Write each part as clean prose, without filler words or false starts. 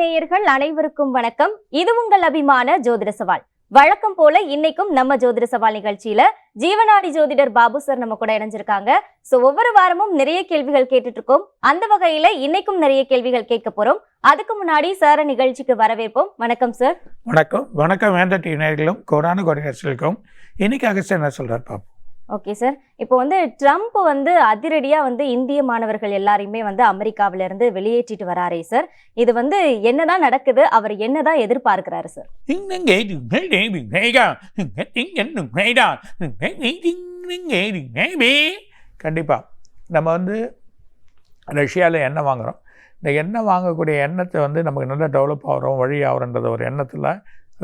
நேயர்கள் அனைவருக்கும் வணக்கம். இது உங்கள் அபிமான ஜோதிட சவால். வழக்கம் போல இன்னைக்கும் நம்ம ஜோதிட சவால் நிகழ்ச்சியில ஜீவனாடி ஜோதிடர் பாபு சார் நம்ம கூட இணைஞ்சிருக்காங்க. ஒவ்வொரு வாரமும் நிறைய கேள்விகள் கேட்டுட்டு இருக்கோம். அந்த வகையில இன்னைக்கும் நிறைய கேள்விகள் கேட்க போறோம். அதுக்கு முன்னாடி சார் நிகழ்ச்சிக்கு வரவேற்போம். வணக்கம் சார். வணக்கம். வணக்கம் வேந்த நேயர்களும் கோடான கோடிகளுக்கும். இன்னைக்கு அகஸ்ட் என்ன சொல்றாரு பாப்போம். Okay sir. இப்போ ட்ரம்ப் அதிரடியா இந்திய மாணவர்கள் எல்லாரையுமே அமெரிக்காவில இருந்து வெளியேற்றிட்டு வராரே சார். இது என்னதான் நடக்குது, அவர் என்னதான் எதிர்பார்க்கிறாரு சார்? கண்டிப்பா நம்ம ரஷ்யாவில் எண்ணெய் வாங்குறோம். இந்த எண்ணெய் வாங்கக்கூடிய எண்ணத்தை நமக்கு நல்லா டெவலப் ஆகிறோம், வழி ஆகிறோன்றத ஒரு எண்ணத்தில்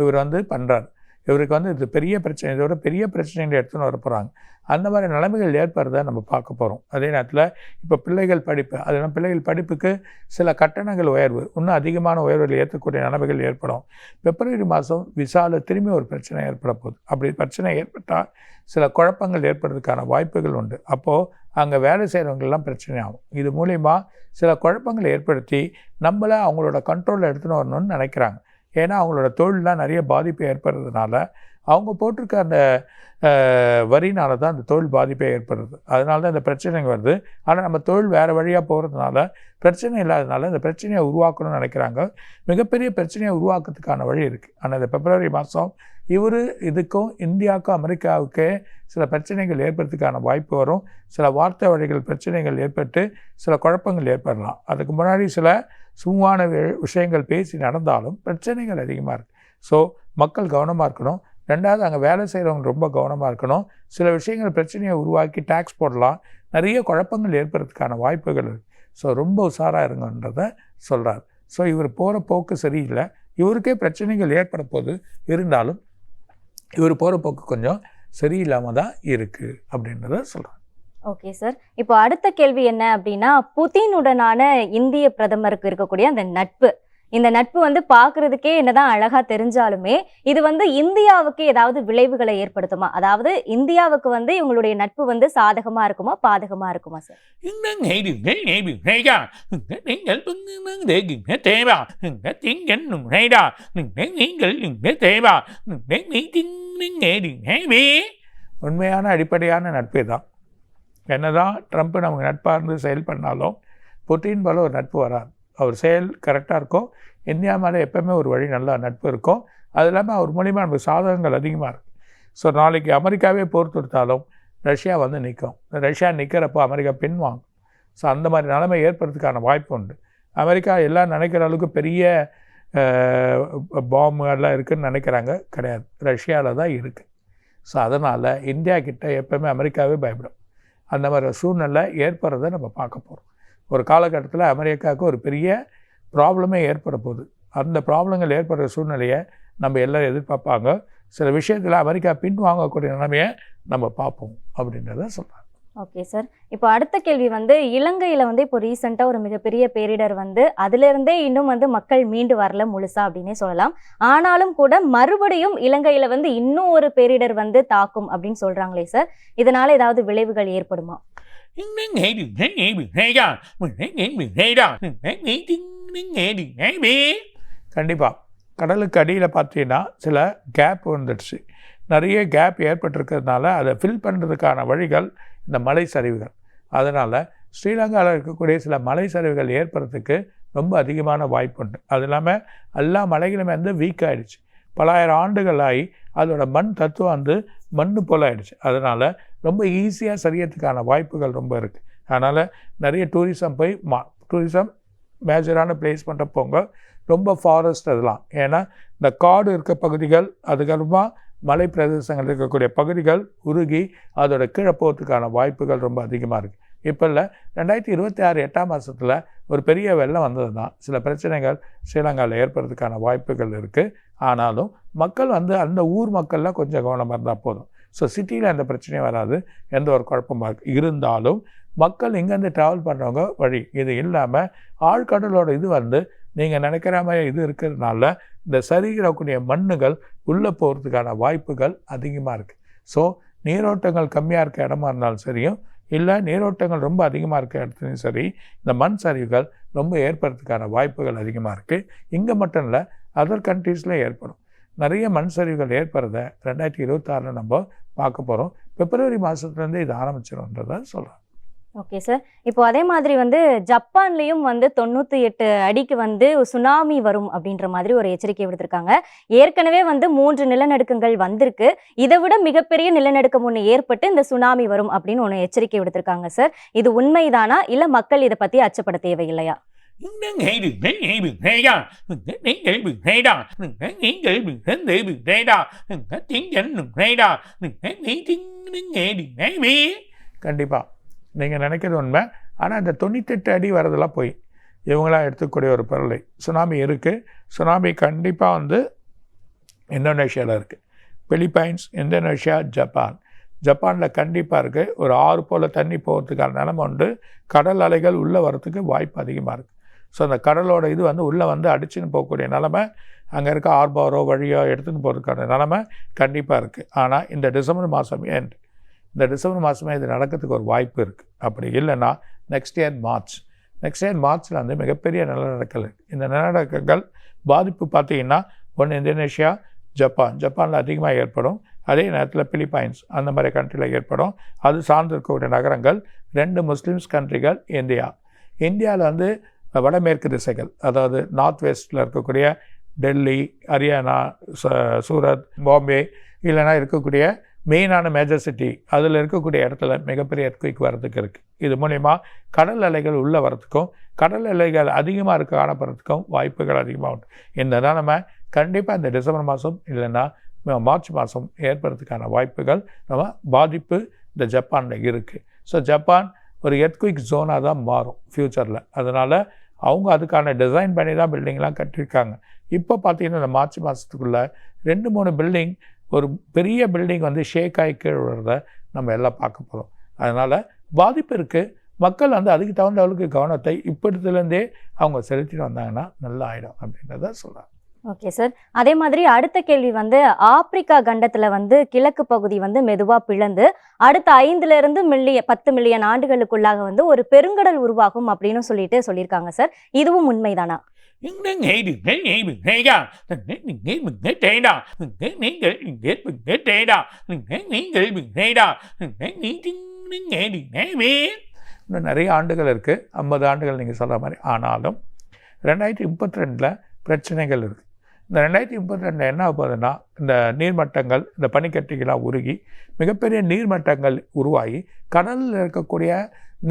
இவர் பண்ணுறாரு. இவருக்கு இது பெரிய பிரச்சனை, இதோட பெரிய பிரச்சனைகளை எடுத்துன்னு வர போகிறாங்க. அந்த மாதிரி நிலைமைகள் ஏற்படுறத நம்ம பார்க்க போகிறோம். அதே நேரத்தில் இப்போ பிள்ளைகள் படிப்பு, அதனால் பிள்ளைகள் படிப்புக்கு சில கட்டணங்கள் உயர்வு, இன்னும் அதிகமான உயர்வுகள் ஏற்றக்கூடிய நிலைமைகள் ஏற்படும். பிப்ரவரி மாதம் விசாவில் திரும்பி ஒரு பிரச்சனை ஏற்பட போகுது. அப்படி பிரச்சனை ஏற்பட்டால் சில குழப்பங்கள் ஏற்படுறதுக்கான வாய்ப்புகள் உண்டு. அப்போது அங்கே வேலை செய்கிறவங்கெல்லாம் பிரச்சனை ஆகும். இது மூலிமா சில குழப்பங்களை ஏற்படுத்தி நம்மளை அவங்களோட கண்ட்ரோலில் எடுத்துன்னு வரணும்னு நினைக்கிறாங்க. ஏன்னா அவங்களோட தொழிலெலாம் நிறைய பாதிப்பு ஏற்படுறதுனால அவங்க போட்டிருக்க அந்த வரினால தான் அந்த தொழில் பாதிப்பே ஏற்படுறது. அதனால தான் இந்த பிரச்சனைங்க வருது. ஆனால் நம்ம தொழில் வேறு வழியாக போகிறதுனால பிரச்சனை இல்லாததுனால இந்த பிரச்சனையை உருவாக்கணும்னு நினைக்கிறாங்க. மிகப்பெரிய பிரச்சனையை உருவாக்குறதுக்கான வழி இருக்குது. ஆனால் இந்த பிப்ரவரி மாதம் இதுக்கும் இந்தியாவுக்கும் அமெரிக்காவுக்கே சில பிரச்சனைகள் ஏற்படுறதுக்கான வாய்ப்பு வரும். சில வார்த்தை வழிகள் பிரச்சனைகள் ஏற்பட்டு சில குழப்பங்கள் ஏற்படலாம். அதுக்கு முன்னாடி சில சுமூகமான விஷயங்கள் பேசி நடந்தாலும் பிரச்சனைகள் அதிகமாக இருக்குது. ஸோ மக்கள் கவனமாக இருக்கணும். ரெண்டாவது, அங்கே வேலை செய்கிறவங்க ரொம்ப கவனமாக இருக்கணும். சில விஷயங்கள் பிரச்சனையை உருவாக்கி டேக்ஸ் போடலாம். நிறைய குழப்பங்கள் ஏற்படுறதுக்கான வாய்ப்புகள் இருக்குது. ஸோ ரொம்ப உஷாராக இருங்கன்றதை சொல்கிறார். ஸோ இவர் போகிற போக்கு சரியில்லை. இவருக்கே பிரச்சனைகள் ஏற்பட போது இருந்தாலும் இவர் போகிற போக்கு கொஞ்சம் சரியில்லாமல் தான் இருக்குது அப்படின்றத சொல்கிறார். Okay sir. இப்போ அடுத்த கேள்வி என்ன அப்படின்னா, புதினுடனான இந்திய பிரதமருக்கு இருக்கக்கூடிய அந்த நட்பு, இந்த நட்பு பார்க்கறதுக்கே என்னதான் அழகா தெரிஞ்சாலுமே இது இந்தியாவுக்கு ஏதாவது விளைவுகளை ஏற்படுத்துமா? அதாவது இந்தியாவுக்கு இவங்களுடைய நட்பு சாதகமா இருக்குமா, பாதகமா இருக்குமா சார்? உண்மையான அடிப்படையான நட்பே தான். என்னதான் ட்ரம்ப் நமக்கு நட்பாக இருந்து செயல் பண்ணாலும் புட்டின் போல ஒரு நட்பு வராது. அவர் செயல் கரெக்டாக இருக்கும். இந்தியா மேலே எப்போவுமே ஒரு வழி நல்லா நட்பு இருக்கும். அது இல்லாமல் அவர் மூலிமா நமக்கு சாதகங்கள் அதிகமாக இருக்குது. ஸோ நாளைக்கு அமெரிக்காவே போர் தொடுத்தாலும் ரஷ்யா நிற்கும். ரஷ்யா நிற்கிறப்போ அமெரிக்கா பின்வாங்கும். ஸோ அந்த மாதிரி நிலைமை ஏற்படுறதுக்கான வாய்ப்பு உண்டு. அமெரிக்கா எல்லாம் நினைக்கிற அளவுக்கு பெரிய பாம்புகள்லாம் இருக்குதுன்னு நினைக்கிறாங்க, கிடையாது. ரஷ்யாவில் தான் இருக்குது. ஸோ அதனால் இந்தியா கிட்ட எப்போவுமே அமெரிக்காவே பயப்படும். அந்த மாதிரி சூழ்நிலை ஏற்படுறதை நம்ம பார்க்க போகிறோம். ஒரு காலகட்டத்தில் அமெரிக்காவுக்கு ஒரு பெரிய ப்ராப்ளமே ஏற்பட போகுது. அந்த ப்ராப்ளங்கள் ஏற்படுற சூழ்நிலையை நம்ம எல்லோரும் எதிர்பார்ப்பாங்க. சில விஷயத்தில் அமெரிக்கா பின்வாங்கக்கூடிய நிலைமையை நம்ம பார்ப்போம் அப்படின்றத சொல்கிறாங்க. Okay sir. இப்போ அடுத்த கேள்வி இலங்கையில் இப்போ ரீசெண்டாக ஒரு மிகப்பெரிய பேரிடர் அதுலேருந்தே இன்னும் மக்கள் மீண்டு வரல முழுசா அப்படின்னே சொல்லலாம். ஆனாலும் கூட மறுபடியும் இலங்கையில் இன்னும் ஒரு பேரிடர் தாக்கும் அப்படின்னு சொல்கிறாங்களே சார், இதனால் ஏதாவது விளைவுகள் ஏற்படுமா? கண்டிப்பாக. கடலுக்கு அடியில் பார்த்தீங்கன்னா சில கேப் வந்துடுச்சு. நிறைய கேப் ஏற்பட்டிருக்கிறதுனால அதை ஃபில் பண்ணுறதுக்கான வழிகள் இந்த மலை சரிவுகள். அதனால் ஸ்ரீலங்காவில் இருக்கக்கூடிய சில மலை சரிவுகள் ஏற்படுறதுக்கு ரொம்ப அதிகமான வாய்ப்பு உண்டு. அது இல்லாமல் எல்லா மலைகளுமே வீக் ஆகிடுச்சு. பலாயிரம் ஆண்டுகள் ஆகி அதோட மண் தத்துவம் மண் போல் ஆகிடுச்சு. அதனால் ரொம்ப ஈஸியாக சரியறதுக்கான வாய்ப்புகள் ரொம்ப இருக்குது. அதனால் நிறைய டூரிசம் போய் டூரிசம் மேஜரான பிளேஸ் பண்ணுற போங்க. ரொம்ப ஃபாரஸ்ட் அதெல்லாம். ஏன்னா இந்த காடு இருக்க பகுதிகள், அதுக்கப்புறமா மலை பிரதேசங்கள் இருக்கக்கூடிய பகுதிகள் உருகி அதோட கீழே போகிறதுக்கான வாய்ப்புகள் ரொம்ப அதிகமாக இருக்குது. இப்போ இல்லை, 2026 8ஆம் மாதத்தில் ஒரு பெரிய வெள்ளம் வந்தது தான் சில பிரச்சனைகள் ஸ்ரீலங்காவில் ஏற்படுறதுக்கான வாய்ப்புகள் இருக்குது. ஆனாலும் மக்கள் அந்த ஊர் மக்கள்லாம் கொஞ்சம் கவனமாக இருந்தால் போதும். ஸோ சிட்டியில் எந்த பிரச்சனையும் வராது, எந்த ஒரு குழப்பமாக இருந்தாலும் மக்கள் இங்கேருந்து ட்ராவல் பண்ணுறவங்க வழி இது இல்லாமல் ஆழ்கடலோட இது நீங்கள் நினைக்கிற மாதிரி இது இருக்கிறதுனால இந்த சரிகிறக்கூடிய மண்ணுகள் உள்ளே போகிறதுக்கான வாய்ப்புகள் அதிகமாக இருக்குது. ஸோ நீரோட்டங்கள் கம்மியாக இருக்க இடமா இருந்தாலும் சரியும், இல்லை நீரோட்டங்கள் ரொம்ப அதிகமாக இருக்க இடத்துலையும் சரி இந்த மண் சரிவுகள் ரொம்ப ஏற்படுறதுக்கான வாய்ப்புகள் அதிகமாக இருக்குது. இங்கே மட்டும் இல்லை, அதர் கண்ட்ரீஸில் ஏற்படும். நிறைய மண் சரிவுகள் ஏற்படுறத 2026 நம்ம பார்க்க போகிறோம். பிப்ரவரி மாதத்துலேருந்து இது ஆரம்பிச்சிடும்ன்றதை சொல்கிறேன். Okay sir. இப்போ அதே மாதிரி வந்து ஜப்பான்லயும் வந்து 98 அடிக்கு வந்து சுனாமி வரும் அப்படின்ற மாதிரி ஒரு எச்சரிக்கை விடுத்திருக்காங்க. ஏற்கனவே வந்து 3 நிலநடுக்கங்கள் வந்திருக்கு. இதை விட மிகப்பெரிய நிலநடுக்கம் ஒன்று ஏற்பட்டு இந்த சுனாமி வரும் அப்படின்னு ஒன்று எச்சரிக்கை விடுத்திருக்காங்க சார். இது உண்மைதானா இல்லை மக்கள் இதை பற்றி அச்சப்பட தேவையில்லையா? கண்டிப்பாக நீங்கள் நினைக்கிறது உண்மை. ஆனால் இந்த 98 அடி வரதெல்லாம் போய் இவங்களாம் எடுத்துக்கூடிய ஒரு பொருளை சுனாமி இருக்குது. சுனாமி கண்டிப்பாக வந்து இந்தோனேஷியாவில் இருக்குது, பிலிப்பைன்ஸ், இந்தோனேஷியா, ஜப்பானில் கண்டிப்பாக இருக்குது. ஒரு 6 போல் தண்ணி போகிறதுக்கான நிலமை உண்டு. கடல் அலைகள் உள்ளே வரத்துக்கு வாய்ப்பு அதிகமாக இருக்குது. ஸோ அந்த கடலோட இது வந்து உள்ளே வந்து அடிச்சுன்னு போகக்கூடிய நிலமை, அங்கே இருக்க ஆர்பாரோ வழியோ எடுத்துன்னு போகிறதுக்கான நிலமை கண்டிப்பாக இருக்குது. ஆனால் இந்த டிசம்பர் மாதம் இந்த டிசம்பர் மாதமே இது நடக்கிறதுக்கு ஒரு வாய்ப்பு இருக்குது. அப்படி இல்லைன்னா நெக்ஸ்ட் இயர் மார்ச்சில் வந்து மிகப்பெரிய நிலநடுக்கங்கள் இருக்குது. இந்த நிலநடுக்கங்கள் பாதிப்பு பார்த்திங்கன்னா ஒன்று இந்தோனேஷியா, ஜப்பானில் அதிகமாக ஏற்படும். அதே நேரத்தில் பிலிப்பைன்ஸ் அந்த மாதிரி கண்ட்ரியில் ஏற்படும். அது சார்ந்திருக்கக்கூடிய நகரங்கள் 2 முஸ்லீம்ஸ் கண்ட்ரிகள். இந்தியாவில் வந்து வடமேற்கு திசைகள், அதாவது நார்த் வெஸ்ட்டில் இருக்கக்கூடிய டெல்லி, ஹரியானா, சூரத், பாம்பே, இல்லைனா இருக்கக்கூடிய மெயினான மேஜர் சிட்டி அதில் இருக்கக்கூடிய இடத்துல மிகப்பெரிய எர்த்குயிக் வரதுக்கு இருக்குது. இது மூலிமா கடல் அலைகள் உள்ளே வரத்துக்கும் கடல் அலைகள் அதிகமாக காணப்படுறதுக்கும் வாய்ப்புகள் அதிகமாக உண்டு. இந்த நிலைமை கண்டிப்பாக இந்த டிசம்பர் மாதம் இல்லைன்னா மார்ச் மாதம் ஏற்படுறதுக்கான வாய்ப்புகள் நம்ம பாதிப்பு இந்த ஜப்பானில் இருக்குது. ஸோ ஜப்பான் ஒரு எர்த்குயிக் ஜோனாக தான் மாறும் ஃப்யூச்சரில். அதனால் அவங்க அதுக்கான டிசைன் பண்ணி தான் பில்டிங்லாம் கட்டியிருக்காங்க. இப்போ பார்த்திங்கன்னா இந்த மார்ச் மாதத்துக்குள்ளே 2-3 பில்டிங், ஒரு பெரிய பில்டிங் வந்து ஷேக் ஆகி கீழே விடுறத நம்ம எல்லாம் பார்க்க போகிறோம். அதனால் பாதிப்பு இருக்குது. மக்கள் வந்து அதுக்கு தகுந்த அளவுக்கு கவனத்தை இப்போதுலேருந்தே அவங்க செலுத்திட்டு வந்தாங்கன்னா நல்லா ஆகிடும் அப்படின்றத சொல்கிறாங்க. Okay sir. அதே மாதிரி அடுத்த கேள்வி வந்து ஆப்பிரிக்கா கண்டத்தில் வந்து கிழக்கு பகுதி வந்து மெதுவாக பிளந்து அடுத்த 5 to 10 மில்லியன் ஆண்டுகளுக்குள்ளாக வந்து ஒரு பெருங்கடல் உருவாகும் அப்படின்னு சொல்லியிருக்காங்க சார். இதுவும் உண்மைதானா? இன்னும் நிறைய ஆண்டுகள் இருக்குது, 50 ஆண்டுகள் நீங்கள் சொல்கிற மாதிரி. ஆனாலும் 2032 பிரச்சனைகள் இருக்குது. இந்த 2032 என்ன ஆகுதுன்னா இந்த நீர்மட்டங்கள், இந்த பனிக்கட்டிகளாக உருகி மிகப்பெரிய நீர்மட்டங்கள் உருவாகி கடலில் இருக்கக்கூடிய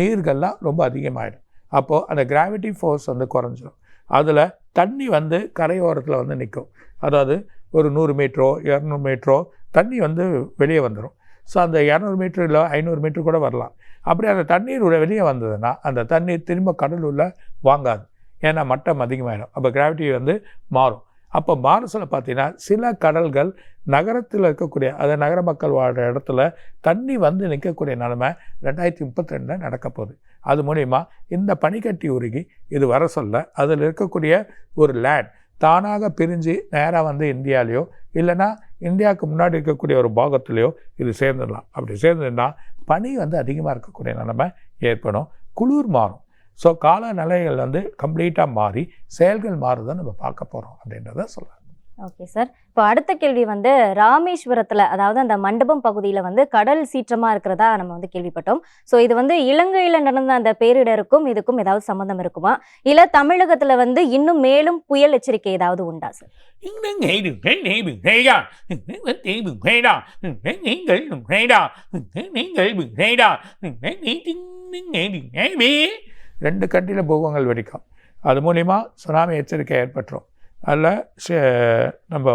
நீர்கள்லாம் ரொம்ப அதிகமாகிடும். அப்போது அந்த கிராவிட்டி ஃபோர்ஸ் வந்து குறைஞ்சிடும். அதில் தண்ணி வந்து கரையோரத்தில் வந்து நிற்கும். அதாவது ஒரு 100 மீட்டரோ 200 மீட்டரோ தண்ணி வந்து வெளியே வந்துடும். ஸோ அந்த 200 மீட்டர் இல்லை 500 மீட்டர் கூட வரலாம். அப்படி அந்த தண்ணீர் வெளியே வந்ததுன்னா அந்த தண்ணீர் திரும்ப கடல் உள்ள வாங்காது. ஏன்னா மட்டம் அதிகமாகிடும். அப்போ கிராவிட்டி வந்து மாறும். அப்போ மாறுசில் பார்த்தீங்கன்னா சில கடல்கள் நகரத்தில் இருக்கக்கூடிய, அதாவது நகர மக்கள் வாழ்கிற இடத்துல தண்ணி வந்து நிற்கக்கூடிய நிலைமை 2032 நடக்க போகுது. அது மூலிமா இந்த பனிக்கட்டி உருகி இது வர சொல்ல அதில் இருக்கக்கூடிய ஒரு லேண்ட் தானாக பிரிஞ்சு நேராக வந்து இந்தியாலேயோ இல்லைன்னா இந்தியாவுக்கு முன்னாடி இருக்கக்கூடிய ஒரு பாகத்துலேயோ இது சேர்ந்துடலாம். அப்படி சேர்ந்துன்னா பனி வந்து அதிகமாக இருக்கக்கூடிய நிலைமை ஏற்படும், குளிர் மாறும். ஸோ காலநிலைகள் வந்து கம்ப்ளீட்டாக மாறி செயல்கள் மாறுதான் நம்ம பார்க்க போகிறோம் அப்படின்றத சொல்கிறேன். Okay sir. இப்போ அடுத்த கேள்வி வந்து ராமேஸ்வரத்தில், அதாவது அந்த மண்டபம் பகுதியில் வந்து கடல் சீற்றமாக இருக்கிறதா நம்ம வந்து கேள்விப்பட்டோம். ஸோ இது வந்து இலங்கையில் நடந்த அந்த பேரிடருக்கும் இதுக்கும் ஏதாவது சம்மந்தம் இருக்குமா, இல்லை தமிழகத்தில் வந்து இன்னும் மேலும் புயல் எச்சரிக்கை ஏதாவது உண்டா சார்? ரெண்டு கண்ட்ரியில் பூகங்கள் வெடிக்கும். அது மூலிமா சுனாமி எச்சரிக்கை ஏற்பட்டுரும். அதில் நம்ம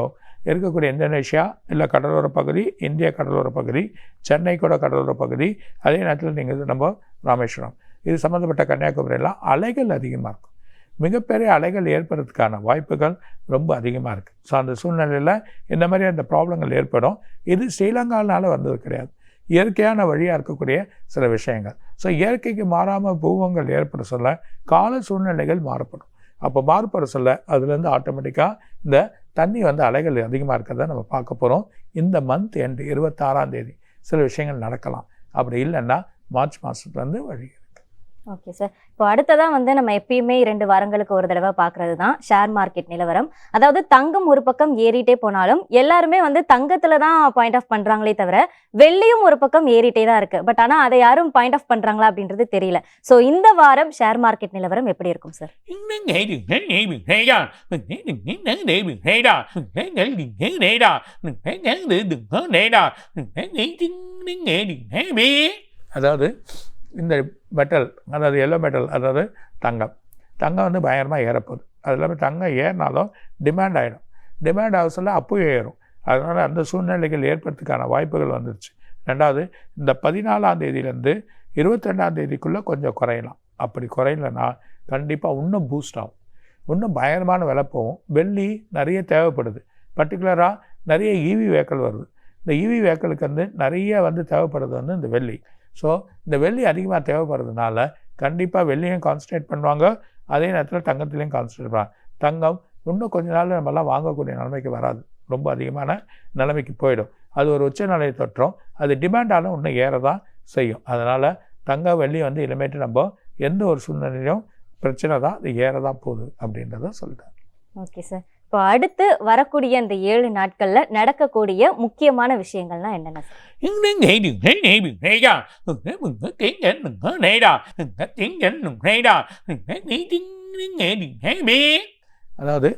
இருக்கக்கூடிய இந்தோனேஷியா இல்லை கடலோர பகுதி, இந்திய கடலோர பகுதி, சென்னை கூட கடலோர பகுதி, அதே நேரத்தில் நீங்கள் நம்ம ராமேஸ்வரம், இது சம்மந்தப்பட்ட கன்னியாகுமரியெல்லாம் அலைகள் அதிகமாக இருக்கும். மிகப்பெரிய அலைகள் ஏற்படுறதுக்கான வாய்ப்புகள் ரொம்ப அதிகமாக இருக்குது. ஸோ அந்த சூழ்நிலையில் இந்த மாதிரி அந்த ப்ராப்ளங்கள் ஏற்படும். இது ஸ்ரீலங்காவினால வந்தது கிடையாது, இயற்கையான வழியாக இருக்கக்கூடிய சில விஷயங்கள். ஸோ இயற்கைக்கு மாறாமல் பூகங்கள் ஏற்பட சொல்ல கால சூழ்நிலைகள் மாறுபடும். அப்போ மாறுபட சொல்ல அதுலேருந்து ஆட்டோமேட்டிக்காக இந்த தண்ணி வந்து அலைகள் அதிகமாக இருக்கிறத நம்ம பார்க்க போகிறோம். இந்த மந்த் எண்டு 26ஆம் தேதி சில விஷயங்கள் நடக்கலாம். அப்படி இல்லைன்னா மார்ச் மாதத்துலேருந்து வழி இருக்குது. Okay sir. இப்போ அடுத்ததா வந்து நம்ம எப்பயுமே 2 வாரங்களுக்கு ஒரு தடவை பார்க்கறது தான் ஷேர் மார்க்கெட் நிலவரம். அதாவது தங்கம் ஒரு பக்கம் ஏறிட்டே போனாலும் எல்லாருமே வந்து தங்கத்துல தான் பாயிண்ட் ஆஃப் பண்றாங்களே தவிர வெள்ளியும் ஒரு பக்கம் ஏறிட்டே தான் இருக்கு. பட் ஆனா அதை யாரும் பாயிண்ட் ஆஃப் பண்றாங்களா அப்படின்றது தெரியல. ஸோ இந்த வாரம் ஷேர் மார்க்கெட் நிலவரம் எப்படி இருக்கும் சார்? அதாவது இந்த மெட்டல், அதாவது எல்லோ மெட்டல், அதாவது தங்கம் வந்து பயங்கரமாக ஏறப்போகுது. அது இல்லாமல் தங்கம் ஏறினாலும் டிமாண்ட் ஆகிடும். டிமாண்ட் ஆக சொல்ல அப்போயும் ஏறும். அதனால் அந்த சூழ்நிலைகள் ஏற்படுறதுக்கான வாய்ப்புகள் வந்துருச்சு. ரெண்டாவது, இந்த 14ஆம் தேதியிலேருந்து 22ஆம் தேதிக்குள்ளே கொஞ்சம் குறையலாம். அப்படி குறையலன்னா கண்டிப்பாக இன்னும் பூஸ்ட் ஆகும், இன்னும் பயங்கரமான விலை போகும். வெள்ளி நிறைய தேவைப்படுது. பர்டிகுலராக நிறைய ஈவி வெஹிக்கிள் வருது. இந்த ஈவி வெஹிக்கிளுக்கு வந்து நிறைய வந்து தேவைப்படுறது வந்து இந்த வெள்ளி. ஸோ இந்த வெள்ளி அதிகமாக தேவைப்படுறதுனால கண்டிப்பாக வெள்ளியும் கான்சன்ட்ரேட் பண்ணுவாங்க, அதே நேரத்தில் தங்கத்துலேயும் கான்சன்ட்ரேட் பண்ணுவாங்க. தங்கம் இன்னும் கொஞ்ச நாள் நம்மலாம் வாங்கக்கூடிய நிலைமைக்கு வராது, ரொம்ப அதிகமான நிலைமைக்கு போயிடும். அது ஒரு உச்ச நிலையை தொற்றும். அது டிமாண்டாலும் இன்னும் ஏற தான் செய்யும். அதனால் தங்கம் வெள்ளி வந்து இனிமேட்டு நம்ம எந்த ஒரு சூழ்நிலையிலும் பிரச்சனை தான், அது ஏற தான் போகுது அப்படின்றத சொல்லிட்டேன். Okay sir. இப்போ அடுத்து வரக்கூடிய அந்த 7 நாட்கள்ல நடக்கக்கூடிய முக்கியமான விஷயங்கள்லாம் என்னென்ன சார்? அதாவது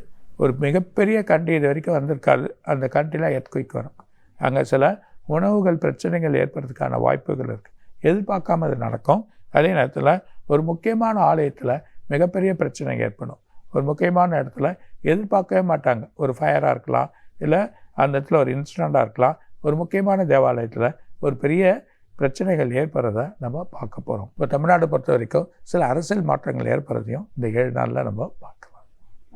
ஒரு மிகப்பெரிய கண்ட்ரி இது வரைக்கும் வந்திருக்காது. அந்த கண்ட்ரியில் எர்த்குயிக் வரும். அங்கே சில உணவுகள் பிரச்சனைகள் ஏற்படுறதுக்கான வாய்ப்புகள் இருக்குது. எதிர்பார்க்காம அது நடக்கும். அதே நேரத்தில் ஒரு முக்கியமான ஆலயத்தில் மிகப்பெரிய பிரச்சனை ஏற்படும். ஒரு முக்கியமான இடத்துல எதிர்பார்க்கவே மாட்டாங்க. ஒரு ஃபயராக இருக்கலாம், இல்லை அந்த இடத்துல ஒரு இன்சிடெண்ட்டாக இருக்கலாம். ஒரு முக்கியமான தேவாலயத்தில் ஒரு பெரிய பிரச்சனைகள் ஏற்படுறத நம்ம பார்க்க போகிறோம். இப்போ தமிழ்நாடு பொறுத்த வரைக்கும் சில அரசியல் மாற்றங்கள் ஏற்படுறதையும் இந்த 7 நாளில் நம்ம பார்க்கலாம்.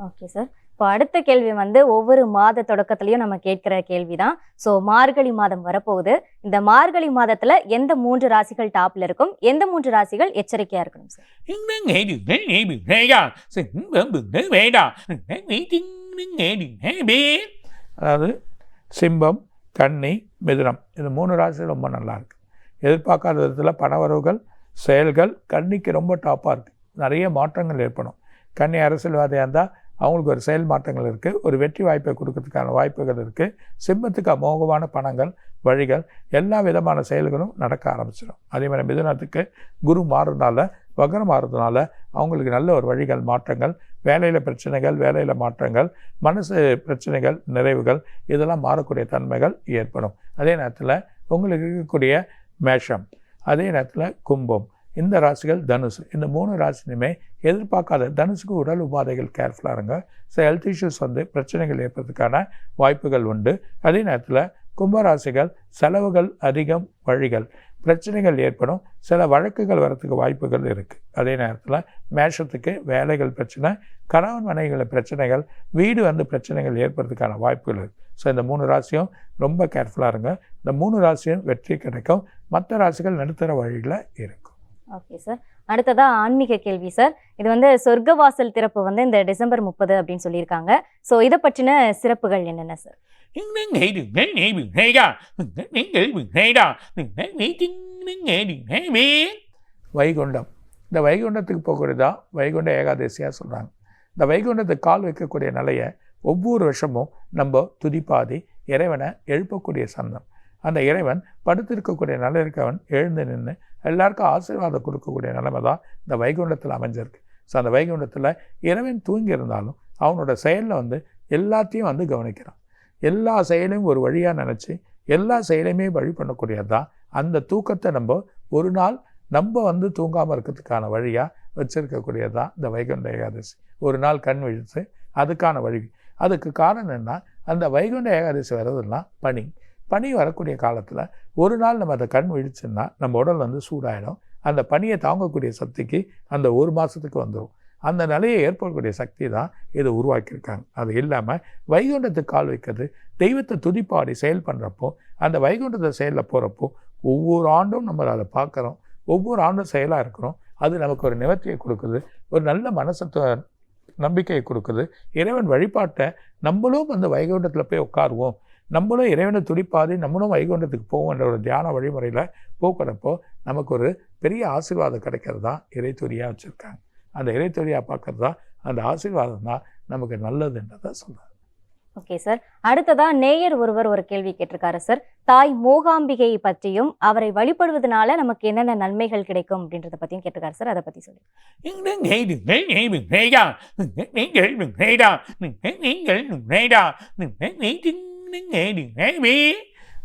Okay sir. இப்போ அடுத்த கேள்வி வந்து ஒவ்வொரு மாத தொடக்கத்துலையும் நம்ம கேட்கிற கேள்வி தான். ஸோ மார்கழி மாதம் வரப்போகுது. இந்த மார்கழி மாதத்துல எந்த 3 ராசிகள் டாப்ல இருக்கும், எந்த 3 ராசிகள் எச்சரிக்கையா இருக்கணும் சார்? அதாவது சிம்பம், கன்னி, மிதுனம், இது 3 ராசி ரொம்ப நல்லா இருக்கு. எதிர்பார்க்காத விதத்தில் பணவரவுகள், செயல்கள் கன்னிக்கு ரொம்ப டாப்பாக இருக்குது. நிறைய மாற்றங்கள் ஏற்படும். கன்னி அரசியல்வாதியாக இருந்தால் அவங்களுக்கு ஒரு செயல் மாற்றங்கள் இருக்குது, ஒரு வெற்றி வாய்ப்பை கொடுக்கறதுக்கான வாய்ப்புகள் இருக்குது. சிம்மத்துக்கு அமோகமான பணங்கள், வழிகள், எல்லா விதமான செயல்களும் நடக்க ஆரம்பிச்சிடும். அதே மாதிரி மிதுனத்துக்கு குரு மாறுறதுனால, வக்ரம் மாறுறதுனால அவங்களுக்கு நல்ல ஒரு வழிகள், மாற்றங்கள், வேலையில் பிரச்சனைகள், வேலையில் மாற்றங்கள், மனசு பிரச்சனைகள், நிறைவுகள், இதெல்லாம் மாறக்கூடிய தன்மைகள் ஏற்படும். அதே நேரத்தில் உங்களுக்கு இருக்கக்கூடிய மேஷம், அதே நேரத்தில் கும்பம், இந்த ராசிகள் தனுசு, இந்த 3 ராசியுமே எதிர்பார்க்காத, தனுசுக்கு உடல் உபாதைகள் கேர்ஃபுல்லாக இருங்க. ஸோ ஹெல்த் இஷ்யூஸ் வந்து பிரச்சனைகள் ஏற்படுறதுக்கான வாய்ப்புகள் உண்டு. அதே நேரத்தில் கும்பராசிகள் செலவுகள் அதிகம், வழிகள், பிரச்சனைகள் ஏற்படும், சில வழக்குகள் வரத்துக்கு வாய்ப்புகள் இருக்குது. அதே நேரத்தில் மேஷத்துக்கு வேலைகள் பிரச்சனை, கணவன் மனைவிகள் பிரச்சனைகள், வீடு வந்து பிரச்சனைகள் ஏற்படுறதுக்கான வாய்ப்புகள் இருக்குது. ஸோ இந்த 3 ராசியும் ரொம்ப கேர்ஃபுல்லாக இருங்க. இந்த 3 ராசியும் வெற்றி கிடைக்கும். மற்ற ராசிகள் நடுத்தர வழியில் இருக்கும். Okay sir. அடுத்ததா ஆன்மீக கேள்வி சார். இது வந்து சொர்க்கவாசல் திறப்பு வந்து இந்த டிசம்பர் 30 அப்படின்னு சொல்லியிருக்காங்க. ஸோ இதை பற்றின சிறப்புகள் என்னென்ன சார்? வைகுண்டம், இந்த வைகுண்டத்துக்கு போகக்கூடியதா வைகுண்ட ஏகாதசியாக சொல்கிறாங்க. இந்த வைகுண்டத்துக்கு கால் வைக்கக்கூடிய நிலையை ஒவ்வொரு வருஷமும் நம்ம துதிப்பாதி இறைவனை எழுப்பக்கூடிய சந்தம். அந்த இறைவன் படுத்திருக்கக்கூடிய நிலை இருக்கவன் எழுந்து நின்று எல்லாருக்கும் ஆசீர்வாதம் கொடுக்கக்கூடிய நிலைமை தான் இந்த வைகுண்டத்தில் அமைஞ்சிருக்கு. ஸோ அந்த வைகுண்டத்தில் இறைவன் தூங்கி இருந்தாலும் அவனோட செயலில் வந்து எல்லாத்தையும் வந்து கவனிக்கிறான். எல்லா செயலையும் ஒரு வழியாக நினச்சி எல்லா செயலையுமே வழி பண்ணக்கூடியது தான். அந்த தூக்கத்தை நம்ம ஒரு நாள் நம்ம வந்து தூங்காமல் இருக்கிறதுக்கான வழியாக வச்சுருக்கக்கூடியது தான் இந்த வைகுண்ட ஏகாதசி. ஒரு நாள் கண் விழித்து அதுக்கான வழி. அதுக்கு காரணம் என்ன, அந்த வைகுண்ட ஏகாதசி வர்றதுன்னா பனி வரக்கூடிய காலத்தில் ஒரு நாள் நம்ம அதை கண் விழிச்சுன்னா நம்ம உடல் வந்து சூடாயிடும். அந்த பனியை தாங்கக்கூடிய சக்திக்கு அந்த 1 மாதத்துக்கு வந்துடும். அந்த நிலையை ஏற்படக்கூடிய சக்தி தான் இதை உருவாக்கியிருக்காங்க. அது இல்லாமல் வைகுண்டத்துக்கு கால் வைக்கிறது, தெய்வத்தை துதிப்பாடி செயல் பண்ணுறப்போ, அந்த வைகுண்டத்தை செயலில் போகிறப்போ ஒவ்வொரு ஆண்டும் நம்ம அதை பார்க்குறோம், ஒவ்வொரு ஆண்டும் செயலாக இருக்கிறோம். அது நமக்கு ஒரு நிவர்த்தியை கொடுக்குது, ஒரு நல்ல மனசத்தை நம்பிக்கையை கொடுக்குது. இறைவன் வழிபாட்டை நம்மளும் அந்த வைகுண்டத்தில் போய் உட்காருவோம், நம்மளும் இறைவனை துடிப்பாதி நம்மளும் வைகுண்டத்துக்கு போவோன்ற ஒரு தியான வழிமுறையில் போக்குறப்போ நமக்கு ஒரு பெரிய ஆசீர்வாதம் கிடைக்கிறது தான் இறைத்துறியாக வச்சுருக்காங்க. அந்த இறைத்துறியாக பார்க்கறது தான் அந்த ஆசீர்வாதம் தான் நமக்கு நல்லதுன்றதை சொல்கிறார். ஓகே சார், அடுத்ததா நேயர் ஒருவர் ஒரு கேள்வி கேட்டிருக்காரு சார். தாய் மூகாம்பிகை பற்றியும் அவரை வழிபடுவதனால நமக்கு என்னென்ன நன்மைகள் கிடைக்கும் அப்படின்றத பத்தியும் கேட்டிருக்காரு சார். அதை பத்தி சொல்லி.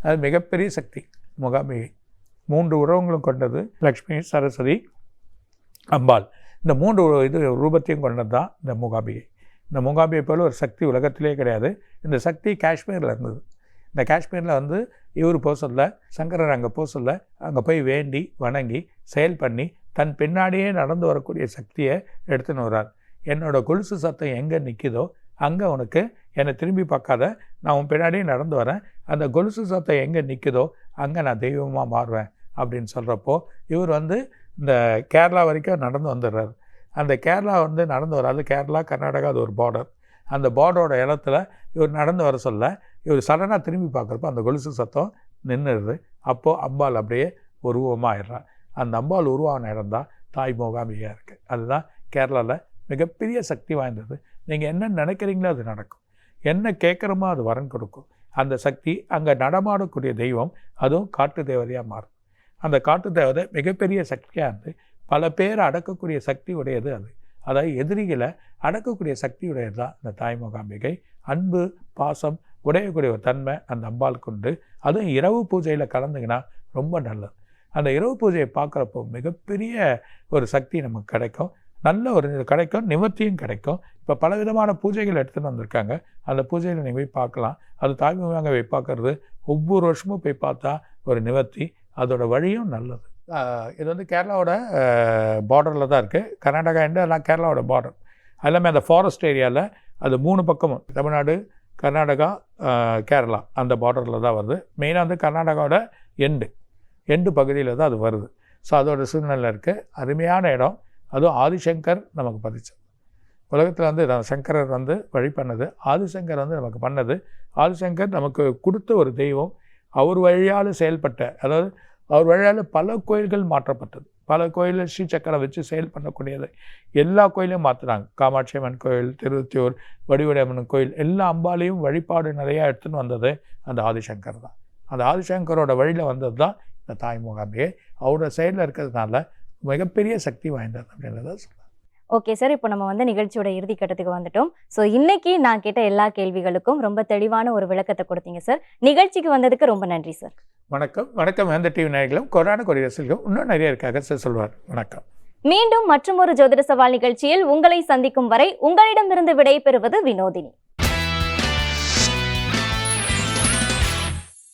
அது மிகப்பெரிய சக்தி மூகாம்பிகை. 3 உருவங்களும் கொண்டது, லக்ஷ்மி, சரஸ்வதி, அம்பாள். இந்த 3 ரூபத்தையும் கொண்டது தான் இந்த மூகாம்பிகை. இந்த மூகாம்பிகை போல ஒரு சக்தி உலகத்திலே கிடையாது. இந்த சக்தி காஷ்மீரில் இருந்தது. இந்த காஷ்மீரில் வந்து இவர் போக சொல்ல, சங்கரர் அங்கே போக சொல்ல, அங்கே போய் வேண்டி வணங்கி செயல் பண்ணி தன் பின்னாடியே நடந்து வரக்கூடிய சக்தியை எடுத்துன்னு வர்றார். என்னோட கொலுசு சத்தம் எங்கே நிற்கிதோ அங்கே உனக்கு என்னை திரும்பி பார்க்காத, நான் உன் பின்னாடியே நடந்து வரேன், அந்த கொலுசு சத்தம் எங்கே நிற்குதோ அங்கே நான் தெய்வமாக மாறுவேன் அப்படின்னு சொல்கிறப்போ இவர் வந்து இந்த கேரளா வரைக்கும் நடந்து வந்துடுறாரு. அந்த கேரளா வந்து நடந்து வராது, கேரளா கர்நாடகா அது ஒரு பார்டர். அந்த பார்டரோட இடத்துல இவர் நடந்து வர சொல்ல இவர் சடனாக திரும்பி பார்க்குறப்போ அந்த கொலுசு சத்தம் நின்றுடுது. அப்போது அம்பாள் அப்படியே உருவமாக ஆயிடுறான். அந்த அம்பாள் உருவான இடம் தான் தாய் மூகாம்பிகையாக இருக்குது. அதுதான் கேரளாவில் மிகப்பெரிய சக்தி வாய்ந்தது. நீங்கள் என்ன நினைக்கிறீங்களோ அது நடக்கும், என்ன கேட்குறோமோ அது வரன் கொடுக்கும். அந்த சக்தி அங்கே நடமாடக்கூடிய தெய்வம், அதுவும் காட்டு தேவதையாக மாறும். அந்த காட்டு தேவதை மிகப்பெரிய சக்தியாக இருந்து பல பேரை அடக்கக்கூடிய சக்தி உடையது அது. அதாவது எதிரிகளை அடக்கக்கூடிய சக்தி உடையது தான் இந்த தாய் மூகாம்பிகை. அன்பு பாசம் உடையக்கூடிய ஒரு தன்மை அந்த அம்பாளுக்கு உண்டு. அதுவும் இரவு பூஜையில் கலந்துங்கன்னா ரொம்ப நல்லது. அந்த இரவு பூஜையை பார்க்குறப்போ மிகப்பெரிய ஒரு சக்தி நமக்கு கிடைக்கும், நல்ல ஒரு கிடைக்கும், நிவர்த்தியும் கிடைக்கும். இப்போ பலவிதமான பூஜைகள் எடுத்துகிட்டு வந்திருக்காங்க. அந்த பூஜையில் நீங்கள் போய் பார்க்கலாம். அது தாய் மூகாம்பிகை பார்க்குறது ஒவ்வொரு வருஷமும் போய் பார்த்தா ஒரு நிவர்த்தி, அதோட வழியும் நல்லது. இது வந்து கேரளாவோட பார்டரில் தான் இருக்குது. கர்நாடகா எல்லாம் கேரளாவோட பார்டர். எல்லாமே அந்த ஃபாரஸ்ட் ஏரியாவில் அது 3 பக்கமும் தமிழ்நாடு, கர்நாடகா, கேரளா அந்த பார்டரில் தான் வருது. மெயினாக வந்து கர்நாடகாவோட எண்டு பகுதியில் தான் அது வருது. ஸோ அதோட சூழ்நிலை இருக்குது. அருமையான இடம். அதுவும் ஆதிசங்கர் நமக்கு பதிச்சது. உலகத்தில் வந்து சங்கரர் வந்து வழி பண்ணது, ஆதிசங்கர் வந்து நமக்கு பண்ணது. ஆதிசங்கர் நமக்கு கொடுத்த ஒரு தெய்வம். அவர் வழியால் செயல்பட்ட, அதாவது அவர் வழியால் பல கோயில்கள் மாற்றப்பட்டது. பல கோயிலில் ஸ்ரீசக்கரம் வச்சு செயல் பண்ணக்கூடியது எல்லா கோயிலையும் மாற்றுறாங்க. காமாட்சி அம்மன் கோயில், திருவத்தியூர், வடிவடையம்மன் கோயில், எல்லா அம்பாலையும் வழிபாடு நிறையா எடுத்துன்னு வந்தது அந்த ஆதிசங்கர் தான். அந்த ஆதிசங்கரோட வழியில் வந்தது தான் இந்த தாய் மூகாம்பிகை. அவரோட செயலில் இருக்கிறதுனால மிகப்பெரிய சக்தி வாய்ந்தது அப்படின்றத சொல்லுவாங்க. ஓகே சார், இப்போ நம்ம வந்து நிகழ்ச்சியோட இறுதி கட்டத்துக்கு வந்துட்டோம். ஸோ இன்னைக்கு நான் கேட்ட எல்லா கேள்விகளுக்கும் ரொம்ப தெளிவான ஒரு விளக்கத்தை கொடுத்தீங்க சார். நிகழ்ச்சிக்கு வந்ததுக்கு ரொம்ப நன்றி சார். வணக்கம். வணக்கம். எந்த டிவி நேயர்களும் கொரோனா கொரிய செல்கம் இன்னும் நிறைய இருக்காங்க சார் சொல்வார். வணக்கம். மீண்டும் மற்றொரு ஜோதிட சவால் நிகழ்ச்சியில் உங்களை சந்திக்கும் வரை உங்களிடமிருந்து விடை பெறுவது வினோதினி.